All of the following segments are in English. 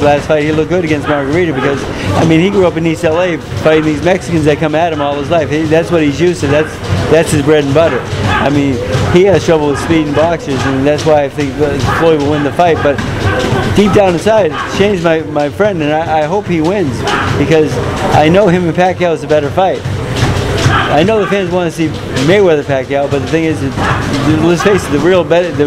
last fight he looked good against Margarita because, I mean, he grew up in East LA fighting these Mexicans that come at him all his life. That's what he's used to. That's his bread and butter. I mean, he has trouble with speed and boxers, and that's why I think Floyd will win the fight. But deep down inside, Shane's my friend, and I hope he wins because I know him and Pacquiao is a better fight. I know the fans want to see Mayweather-Pacquiao, but the thing is, let's face it, the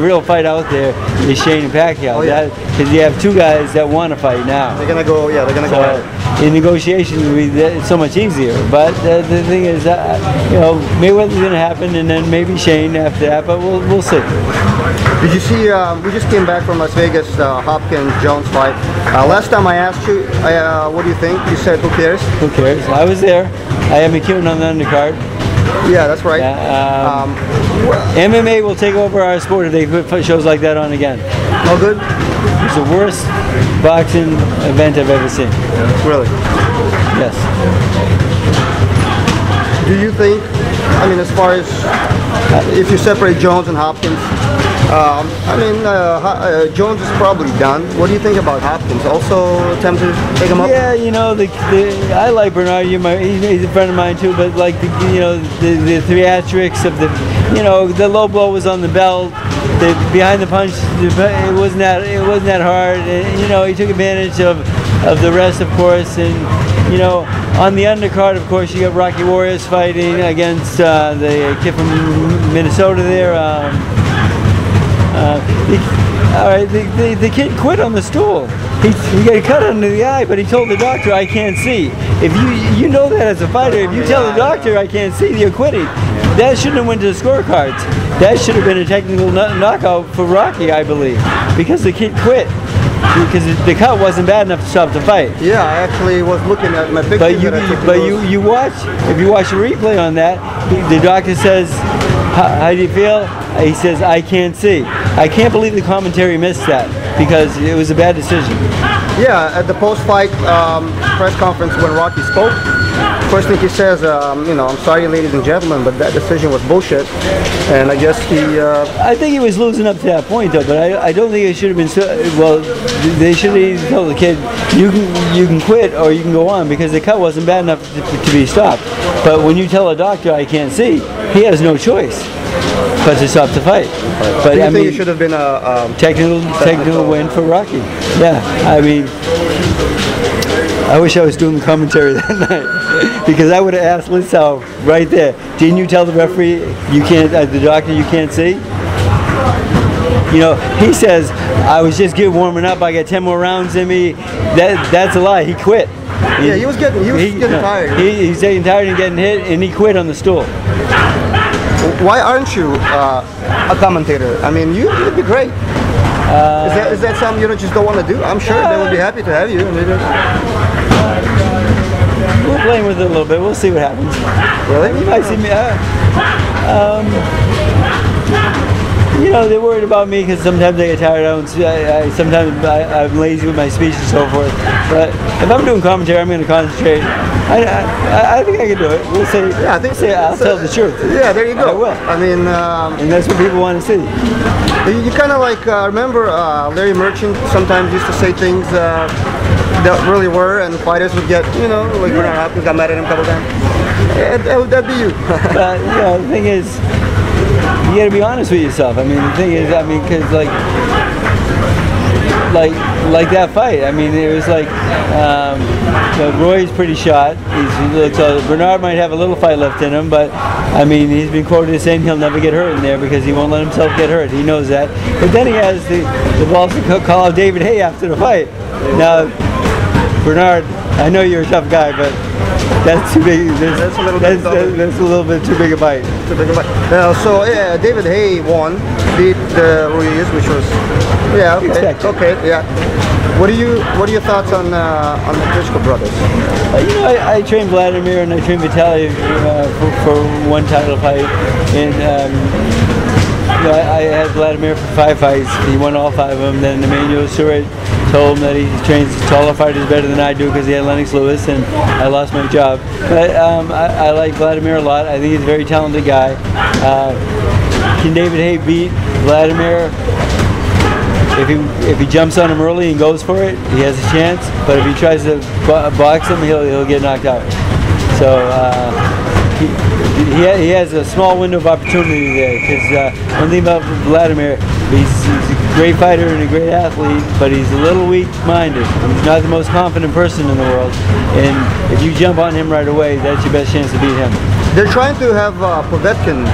real fight out there is Shane and Pacquiao. Oh, yeah. Because you have two guys that want to fight now. They're gonna go. Yeah, they're gonna go at it. In negotiations, it's so much easier. But the thing is, you know, Mayweather's going to happen, and then maybe Shane after that. But we'll see. Did you see? We just came back from Las Vegas, Hopkins-Jones fight. Last time I asked you, what do you think? You said, who cares? Who cares? I was there. I had McEwen on the undercard. Yeah, that's right. MMA will take over our sport if they put shows like that on again. No good? It's the worst boxing event I've ever seen. Really? Yes. Do you think, I mean, as far as if you separate Jones and Hopkins, Jones is probably done. What do you think about Hopkins? Also attempt to take him up? Yeah, you know, I like Bernard. He's a friend of mine too. But like the theatrics of the low blow was on the belt. The behind the punch, it wasn't that hard. And, you know, he took advantage of the rest, of course. And you know, on the undercard, of course, you got Rocky Warriors fighting against the kid from Minnesota there. The kid quit on the stool. He got cut under the eye, but he told the doctor, "I can't see." If you know that as a fighter, if you tell the doctor, "I can't see," you're quitting. That shouldn't have went to the scorecards. That should have been a technical knockout for Rocky, I believe, because the kid quit. Because the cut wasn't bad enough to stop the fight. Yeah, I actually was looking at my picture. But you watch, if you watch the replay on that, the doctor says, how do you feel? He says, "I can't see." I can't believe the commentary missed that because it was a bad decision. Yeah, at the post-fight press conference when Rocky spoke, first thing he says, you know, "I'm sorry, ladies and gentlemen, but that decision was bullshit." And I guess I think he was losing up to that point, though. But I don't think it should have been so. Well, they should have told the kid, "You can quit or you can go on," because the cut wasn't bad enough to be stopped. But when you tell a doctor, "I can't see," he has no choice but to stop the fight. But do you think it should have been a technical win for Rocky? Yeah, I mean, I wish I was doing the commentary that night because I would have asked Litzau right there, "Didn't you tell the referee you can't, the doctor you can't see?" You know, he says, "I was just warming up. I got 10 more rounds in me." That's a lie. He quit. Yeah, he was getting tired. He's getting tired and getting hit, and he quit on the stool. Why aren't you a commentator? I mean, you'd be great. Is that something you just don't want to do? I'm sure they would be happy to have you. We're playing with it a little bit. We'll see what happens. Really? You might see me. You know, they're worried about me because sometimes I get tired. Sometimes I'm lazy with my speech and so forth. But if I'm doing commentary, I'm going to concentrate. I think I can do it. We'll see. Yeah, I think I'll tell the truth. Yeah, there you go. I will. I mean, and that's what people want to see. You kind of like remember Larry Merchant sometimes used to say things that really were, and fighters would get, you know, like Bernard Hopkins got mad at him a couple times. That'd be you. But you know, the thing is, you got to be honest with yourself. I mean, the thing is, I mean, because like that fight. I mean, it was like, you know, Roy's pretty shot. So Bernard might have a little fight left in him, but I mean, he's been quoted as saying he'll never get hurt in there because he won't let himself get hurt. He knows that. But then he has the balls to call out David Haye after the fight. Now, Bernard, I know you're a tough guy, but that's too big. That's a little bit too big a bite. Too big a bite. So yeah, David Haye won, beat Ruiz, which was expected. Okay, yeah. What are your thoughts on the Klitschko brothers? You know, I trained Vladimir and I trained Vitaly for one title fight, and you know, I had Vladimir for 5 fights. He won all 5 of them. Then Emmanuel Stewart told him that he trains taller fighters better than I do because he had Lennox Lewis, and I lost my job. But I like Vladimir a lot. I think he's a very talented guy. Can David Haye beat Vladimir? if he jumps on him early and goes for it, he has a chance. But if he tries to box him, he'll get knocked out. So he has a small window of opportunity there. Because one thing about Vladimir, he's a great fighter and a great athlete, but he's a little weak-minded. He's not the most confident person in the world. And if you jump on him right away, that's your best chance to beat him. They're trying to have Povetkin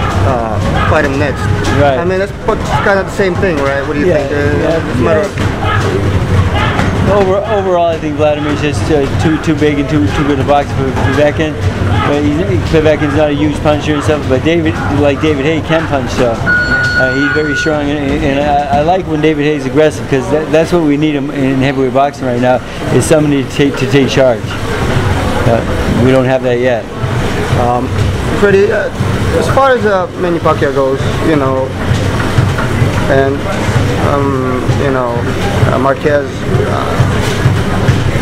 fight him next. Right. I mean, that's kind of the same thing, right? What do you think? Overall, I think Vladimir's just too big and too good a boxer for Povetkin. But Povetkin's not a huge puncher and stuff. But David Haye can punch, so he's very strong. And I like when David Haye's aggressive, because that's what we need in heavyweight boxing right now, is somebody to take charge. We don't have that yet. Freddie, as far as Manny Pacquiao goes, you know, and you know, Marquez,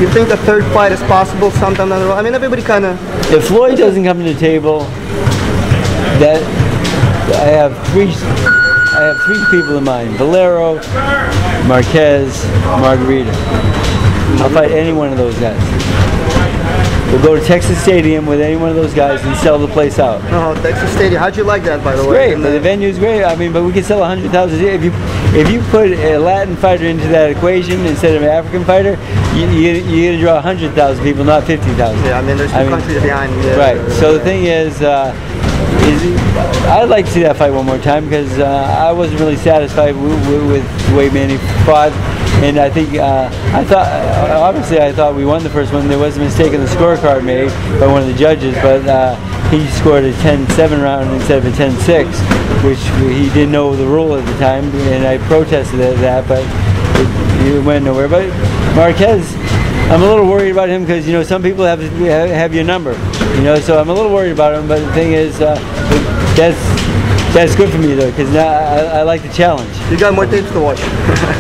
you think a third fight is possible sometime down the road? I mean, everybody kind of. If Floyd doesn't come to the table, that I have three people in mind: Valero, Marquez, Margarita. I'll fight any one of those guys. We'll go to Texas Stadium with any one of those guys and sell the place out. Oh, Texas Stadium. How'd you like that, by the way? Great. The venue's great. I mean, but we can sell 100,000. If you put a Latin fighter into that equation instead of an African fighter, you're going to draw 100,000 people, not 50,000. Yeah, I mean, there's two countries behind. Yeah, right. So the thing is I'd like to see that fight one more time, because I wasn't really satisfied with the way Manny fought. And I think, I thought we won the first one. There was a mistake in the scorecard made by one of the judges, but he scored a 10-7 round instead of a 10-6, which he didn't know the rule at the time, and I protested that, but it went nowhere. But Marquez, I'm a little worried about him, because, you know, some people have your number, you know, so I'm a little worried about him. But the thing is, that's good for me, though, because now I like the challenge. You got more tapes to watch.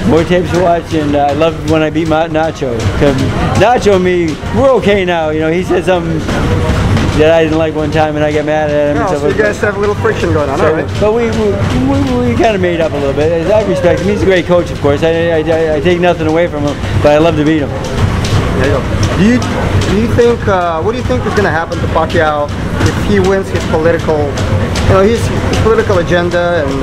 More tapes to watch, and I love when I beat Nacho. Nacho and me, we're okay now. You know, he said something that I didn't like one time, and I got mad at him. No, so you guys have a little friction going on, all right? But we kind of made up a little bit. I respect him. He's a great coach, of course. I take nothing away from him, but I love to beat him. There you go. Do you think? What do you think is going to happen to Pacquiao if he wins his political? You know, his political agenda, and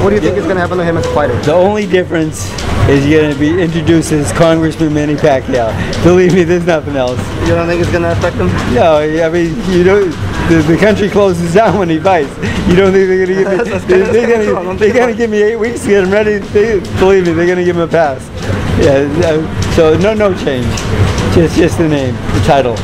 what do you think is going to happen to him as a fighter? The only difference is you're going to be introduced as Congressman Manny Pacquiao. Believe me, there's nothing else. You don't think it's going to affect him? No, I mean, you know, the country closes down when he fights. You don't think they're going to give me? They're going to give me 8 weeks to get him ready. Believe me, they're going to give him a pass. Yeah, so no change. Just the name, the title.